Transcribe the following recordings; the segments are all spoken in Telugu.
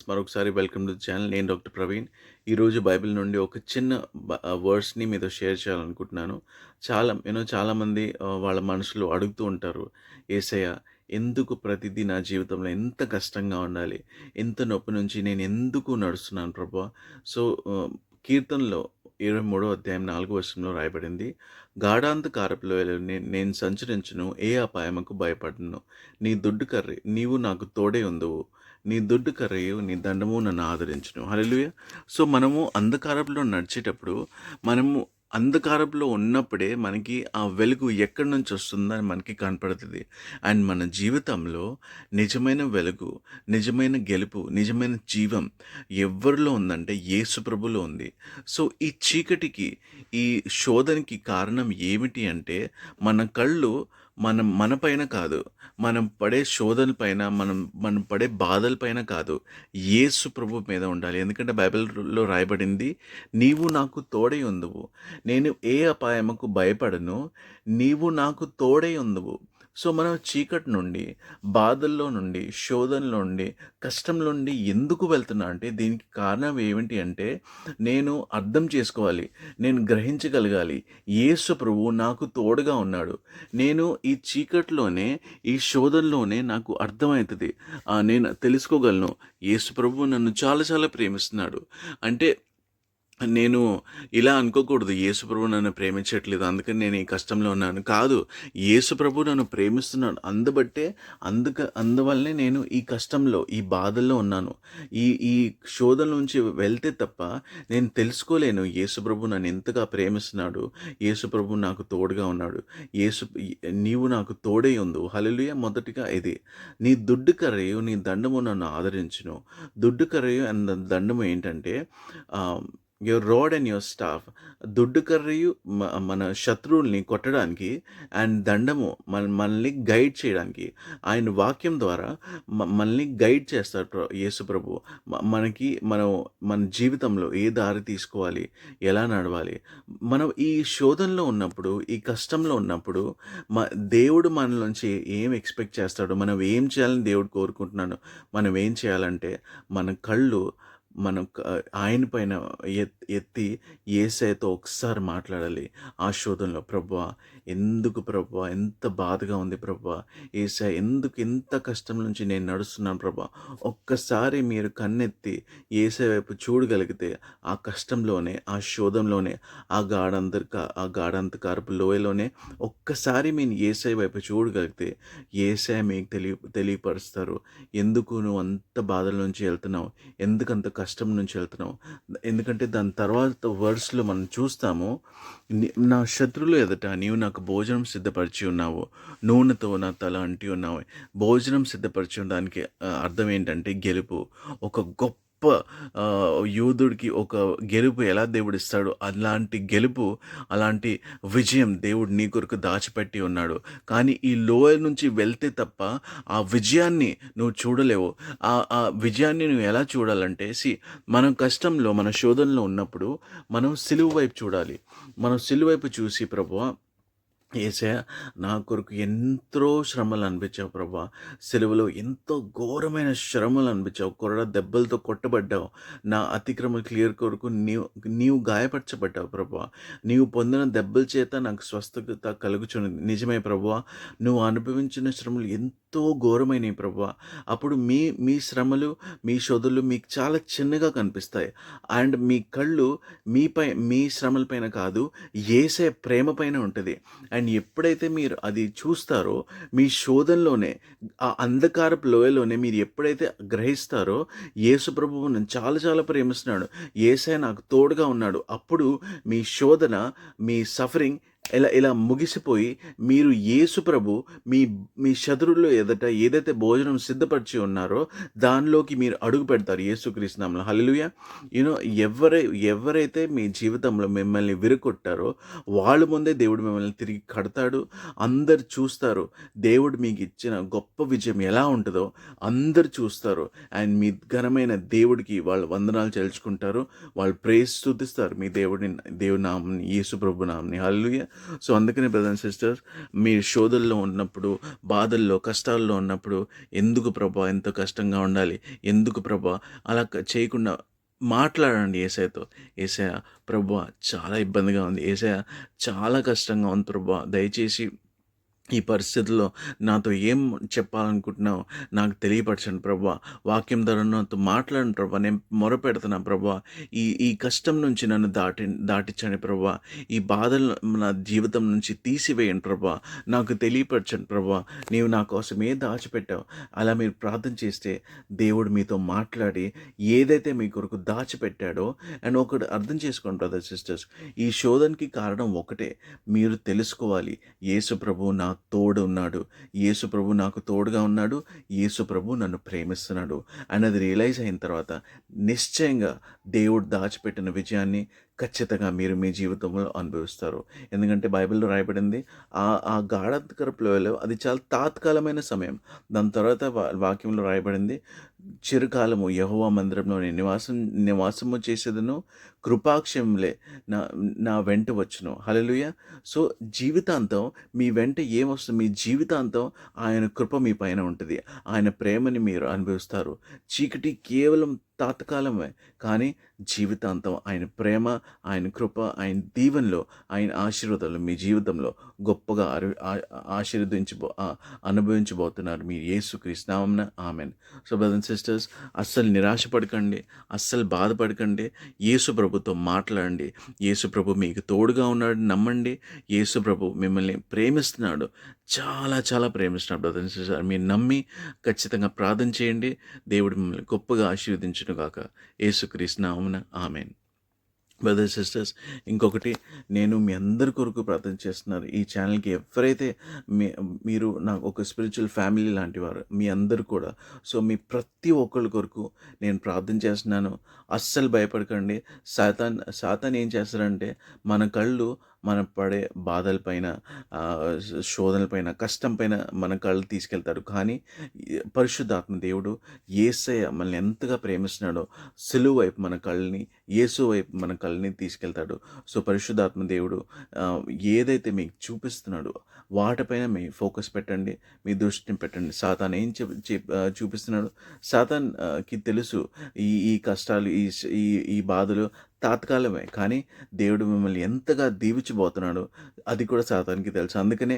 మరొకసారి వెల్కమ్ టు ది ఛానల్. నేను డాక్టర్ ప్రవీణ్. ఈరోజు బైబిల్ నుండి ఒక చిన్న వర్డ్స్‌ని మీతో షేర్ చేయాలనుకుంటున్నాను. చాలామంది వాళ్ళ మనసులో అడుగుతూ ఉంటారు. యేసయ్య, ఎందుకు ప్రతిదీ నా జీవితంలో ఎంత కష్టంగా ఉండాలి? ఎంత నొప్పి నుంచి నేను ఎందుకు నడుస్తున్నాను ప్రభువా? సో, ఆహ్, కీర్తనలో 23వ అధ్యాయం 4వ వచనంలో రాయబడింది. గాఢాంధకారపు లోయలో నేను సంచరించును, ఏ అపాయముకు భయపడను. నీ దుడ్డు కర్రీ నీవు నాకు తోడై ఉందువు. నీ దుడ్డు కర్రయు నీ దండము నన్ను ఆదరించును. హల్లెలూయా. సో, మనము అంధకారంలో నడిచేటప్పుడు, మనము అంధకారంలో ఉన్నప్పుడే మనకి ఆ వెలుగు ఎక్కడి నుంచి వస్తుందని మనకి కనపడుతుంది. అండ్ మన జీవితంలో నిజమైన వెలుగు, నిజమైన గెలుపు, నిజమైన జీవం ఎవరిలో ఉందంటే యేసు ప్రభులో ఉంది. సో, ఈ చీకటికి, ఈ శోధనకి కారణం ఏమిటి అంటే, మన కళ్ళు మన పైన కాదు, మనం పడే శోధన పైన, మనం పడే బాధల పైన కాదు, యేసు ప్రభు మీద ఉండాలి. ఎందుకంటే బైబిల్‌లో రాయబడింది, నీవు నాకు తోడై ఉందువు. నేను ఏ అపాయముకు భయపడను. నీవు నాకు తోడై ఉందువు. సో, మనం చీకటి నుండి, బాధల్లో నుండి, శోధనలో నుండి, కష్టంలో నుండి ఎందుకు వెళ్తున్నా అంటే, దీనికి కారణం ఏమిటి అంటే, నేను అర్థం చేసుకోవాలి. నేను గ్రహించగలగాలి. యేసు ప్రభువు నాకు తోడుగా ఉన్నాడు. నేను ఈ చీకటిలోనే, ఈ శోధనలోనే నాకు అర్థమవుతది. నేను తెలుసుకోగలను. యేసు ప్రభువు నన్ను చాలా చాలా ప్రేమిస్తున్నాడు. అంటే నేను ఇలా అనుకోకూడదు, యేసుప్రభు నన్ను ప్రేమించట్లేదు అందుకని నేను ఈ కష్టంలో ఉన్నాను. కాదు, యేసుప్రభు నన్ను ప్రేమిస్తున్నాడు. అందువల్లనే నేను ఈ కష్టంలో, ఈ బాధల్లో ఉన్నాను. ఈ ఈ శోధన నుంచి వెళ్తే తప్ప నేను తెలుసుకోలేను యేసుప్రభు నన్ను ఎంతగా ప్రేమిస్తున్నాడు. యేసుప్రభు నాకు తోడుగా ఉన్నాడు. నీవు నాకు తోడై ఉందువు. హల్లెలూయా. మొదటిగా ఇది, నీ దుడ్డు కర్రయు నీ దండము నన్ను ఆదరించును. దుడ్డు కర్రయు అండ్ దండము ఏంటంటే, your rod and your staff. దుడ్డు కర్రయు మన శత్రువుల్ని కొట్టడానికి, అండ్ దండము మనల్ని గైడ్ చేయడానికి. ఆయన వాక్యం ద్వారా మనల్ని గైడ్ చేస్తాడు యేసు ప్రభు. మన జీవితంలో ఏ దారి తీసుకోవాలి, ఎలా నడవాలి. మనం ఈ శోధనలో ఉన్నప్పుడు, ఈ కష్టంలో ఉన్నప్పుడు, దేవుడు మన నుంచి ఏం ఎక్స్పెక్ట్ చేస్తాడో, మనం ఏం చేయాలని దేవుడు కోరుకుంటున్నాడు. మనం ఏం చేయాలంటే, మన కళ్ళు ఆయన పైన ఎత్తి యేసయ్యతో ఒకసారి మాట్లాడాలి. ఆ శోధనలో, ప్రభువా ఎందుకు ప్రభువా, ఎంత బాధగా ఉంది ప్రభువా, యేసయ్య ఎందుకు ఇంత కష్టం నుంచి నేను నడుస్తున్నాను ప్రభువా. ఒక్కసారి మీరు కన్నెత్తి యేసయ్య వైపు చూడగలిగితే, ఆ కష్టంలోనే, ఆ శోధంలోనే, ఆ గాఢాంధకారపు లోయలోనే ఒక్కసారి మీరు యేసయ్య వైపు చూడగలిగితే, యేసయ్య మీకు తెలియపరుస్తారు. ఎందుకు నువ్వు అంత బాధల నుంచి వెళ్తున్నావు, ఎందుకంత కష్టం నుంచి వెళ్తున్నావు. ఎందుకంటే దాని తర్వాత వర్స్లో మనం చూస్తాము, నా శత్రువుల ఎదుట నీవు నాకు భోజనం సిద్ధపరిచి ఉన్నావు, నూనెతో నా తల అంటి ఉన్నావు. భోజనం సిద్ధపరిచి దానికి అర్థం ఏంటంటే గెలుపు. ఒక గొప్ప యూదుడికి ఒక గెలుపు ఎలా దేవుడు ఇస్తాడు, అలాంటి గెలుపు, అలాంటి విజయం దేవుడు నీ కొరకు దాచిపెట్టి ఉన్నాడు. కానీ ఈ లోయ నుంచి వెళ్తే తప్ప ఆ విజయాన్ని నువ్వు చూడలేవు. ఆ విజయాన్ని నువ్వు ఎలా చూడాలంటే, మనం కష్టంలో, మన శోధనలో ఉన్నప్పుడు మనం సిలువ వైపు చూడాలి. మనం సిలువ వైపు చూసి, ప్రభువా యేసయ్య, నా కొరకు ఎంతో శ్రమలు అనిపించావు ప్రభా. సెలవులో ఎంతో ఘోరమైన శ్రమలు అనిపించావు. కొరడ దెబ్బలతో కొట్టబడ్డావు. నా అతిక్రమ క్లియర్ కొరకు నీవు గాయపరచబడ్డావు ప్రభా. నీవు పొందిన దెబ్బల చేత నాకు స్వస్థత కలుగుచున్నది. నిజమే ప్రభువా, నువ్వు అనుభవించిన శ్రమలు ఎంతో ఘోరమైనవి ప్రభువా. అప్పుడు మీ శ్రమలు, మీ శోధనలు మీకు చాలా చిన్నగా కనిపిస్తాయి. అండ్ మీ కళ్ళు మీ శ్రమల పైన కాదు, యేసయ్య ప్రేమ పైన ఉంటుంది. అండ్ ఎప్పుడైతే మీరు అది చూస్తారో, మీ శోధనలోనే, ఆ అంధకారపు లోయలోనే మీరు ఎప్పుడైతే గ్రహిస్తారో, యేసు ప్రభువు నన్ను చాలా చాలా ప్రేమిస్తున్నాడు, యేసయ్య నాకు తోడుగా ఉన్నాడు, అప్పుడు మీ శోధన, మీ సఫరింగ్ ఇలా ముగిసిపోయి, మీరు యేసు ప్రభు మీ శత్రువుల ఎదుట ఏదైతే భోజనం సిద్ధపరిచి ఉన్నారో దానిలోకి మీరు అడుగు పెడతారు యేసుక్రీస్తు నామములో. హల్లెలూయా. ఎవరైతే మీ జీవితంలో మిమ్మల్ని విరగొట్టారో వాళ్ళ ముందే దేవుడు మిమ్మల్ని తిరిగి కడతాడు. అందరు చూస్తారు దేవుడు మీకు ఇచ్చిన గొప్ప విజయం ఎలా ఉంటుందో, అందరు చూస్తారు. అండ్ మీ ఘనమైన దేవుడికి వాళ్ళు వందనాలు చెల్లించుకుంటారు, వాళ్ళు ప్రేస్ స్తుతిస్తారు మీ దేవుడి నామని, యేసు ప్రభు నామని. హల్లెలూయా. సో అందుకని బ్రదర్ అండ్ సిస్టర్స్, మీరు శోధనలో ఉన్నప్పుడు, బాధల్లో, కష్టాల్లో ఉన్నప్పుడు, ఎందుకు ప్రభా ఎంతో కష్టంగా ఉండాలి, ఎందుకు ప్రభా అలా చేయకుండా మాట్లాడండి యేసయ్యతో. యేసయ్య, ప్రభువా చాలా ఇబ్బందిగా ఉంది, యేసయ్య చాలా కష్టంగా ఉంది ప్రభువా, దయచేసి ఈ పరిస్థితుల్లో నాతో ఏం చెప్పాలనుకుంటున్నావో నాకు తెలియపరచండి ప్రభువా. వాక్యం ద్వారా నాతో మాట్లాడండి ప్రభువా. నేను మొరపెడుతున్నా ప్రభువా. ఈ ఈ కష్టం నుంచి నన్ను దాటించండి ప్రభువా. ఈ బాధలు నా జీవితం నుంచి తీసివేయండి ప్రభువా. నాకు తెలియపరచండి ప్రభువా. నీవు నా కోసం ఏం దాచిపెట్టావు. అలా మీరు ప్రార్థన చేస్తే దేవుడు మీతో మాట్లాడి ఏదైతే మీ కొరకు దాచిపెట్టాడో, అండ్ ఒకటి అర్థం చేసుకోండి బ్రదర్ సిస్టర్స్, ఈ శోధనకి కారణం ఒకటే. మీరు తెలుసుకోవాలి, యేసు ప్రభువు నా తోడు ఉన్నాడు, యేసు ప్రభు నాకు తోడుగా ఉన్నాడు, యేసు ప్రభు నన్ను ప్రేమిస్తున్నాడు అన్నది రియలైజ్ అయిన తర్వాత నిశ్చయంగా దేవుడు దాచిపెట్టిన విజయాన్ని ఖచ్చితంగా మీరు మీ జీవితంలో అనుభవిస్తారు. ఎందుకంటే బైబిల్లో రాయబడింది, ఆ గాఢాంధకరపు లోయలో అది చాలా తాత్కాలమైన సమయం. దాని తర్వాత వాక్యంలో రాయబడింది, చిరకాలము యెహోవా మందిరంలో నేను నివాసము చేసేదను, కృపాక్షములే నా నా వెంట వచ్చును. హల్లెలూయా. సో జీవితాంతం మీ వెంట ఏమొస్తుంది, మీ జీవితాంతం ఆయన కృప మీ పైన ఉంటుంది, ఆయన ప్రేమని మీరు అనుభవిస్తారు. చీకటి కేవలం తాత్కాలమే, కానీ జీవితాంతం ఆయన ప్రేమ, ఆయన కృప, ఆయన దీవెనలో, ఆయన ఆశీర్వాదాలు మీ జీవితంలో గొప్పగా అనుభవించబోతున్నారు మీరు యేసుక్రీస్తు నామమున. Amen. So brothers and sisters, అస్సలు నిరాశపడకండి, అస్సలు బాధపడకండి. యేసు ప్రభుతో మాట్లాడండి. యేసు ప్రభు మీకు తోడుగా ఉన్నాడు, నమ్మండి. యేసు ప్రభు మిమ్మల్ని ప్రేమిస్తున్నాడు, చాలా చాలా ప్రేమిస్తున్నాడు బ్రదర్స్ అండ్ సిస్టర్స్. మీరు నమ్మి ఖచ్చితంగా ప్రార్థన చేయండి. దేవుడు మిమ్మల్ని గొప్పగా ఆశీర్వదించును గాక. యేసుక్రీస్తు నామమున. ఆమెన్. బ్రదర్స్ సిస్టర్స్, ఇంకొకటి, నేను మీ అందరి కొరకు ప్రార్థన చేస్తున్నారు. ఈ ఛానల్కి ఎవరైతే మీరు నాకు ఒక స్పిరిచువల్ ఫ్యామిలీ లాంటి వారు, మీ అందరు కూడా. సో మీ ప్రతి ఒక్కరి కొరకు నేను ప్రార్థన చేస్తున్నాను. అస్సలు భయపడకండి. సాతాన్ ఏం చేస్తారంటే, మన కళ్ళు మనం పడే బాధలపైన, శోధనలపైన, కష్టం పైన మన కళ్ళు తీసుకెళ్తాడు. కానీ పరిశుద్ధాత్మ దేవుడు, యేసయ్య మనల్ని ఎంతగా ప్రేమిస్తున్నాడో సిలువ వైపు మన కళ్ళని, యేసు వైపు మన కళ్ళని తీసుకెళ్తాడు. సో పరిశుద్ధాత్మ దేవుడు ఏదైతే మీకు చూపిస్తున్నాడో వాటిపైన మీ ఫోకస్ పెట్టండి, మీ దృష్టిని పెట్టండి. సాతాన్ ఏం చూపిస్తున్నాడు, సాతాన్కి తెలుసు ఈ కష్టాలు, ఈ బాధలు తాత్కాలమే, కానీ దేవుడు మిమ్మల్ని ఎంతగా దీవించబోతున్నాడో అది కూడా సాతానికి తెలుసు. అందుకనే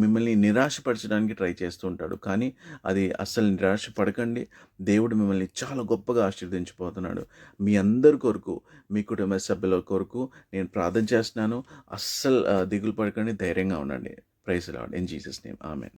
మిమ్మల్ని నిరాశపరచడానికి ట్రై చేస్తూ ఉంటాడు. కానీ అది అస్సలు నిరాశపడకండి. దేవుడు మిమ్మల్ని చాలా గొప్పగా ఆశీర్వదించబోతున్నాడు. మీ అందరి కొరకు, మీ కుటుంబ సభ్యుల కొరకు నేను ప్రార్థన చేస్తున్నాను. అస్సలు దిగులు పడకండి, ధైర్యంగా ఉండండి. Praise the Lord. In Jesus name. Amen.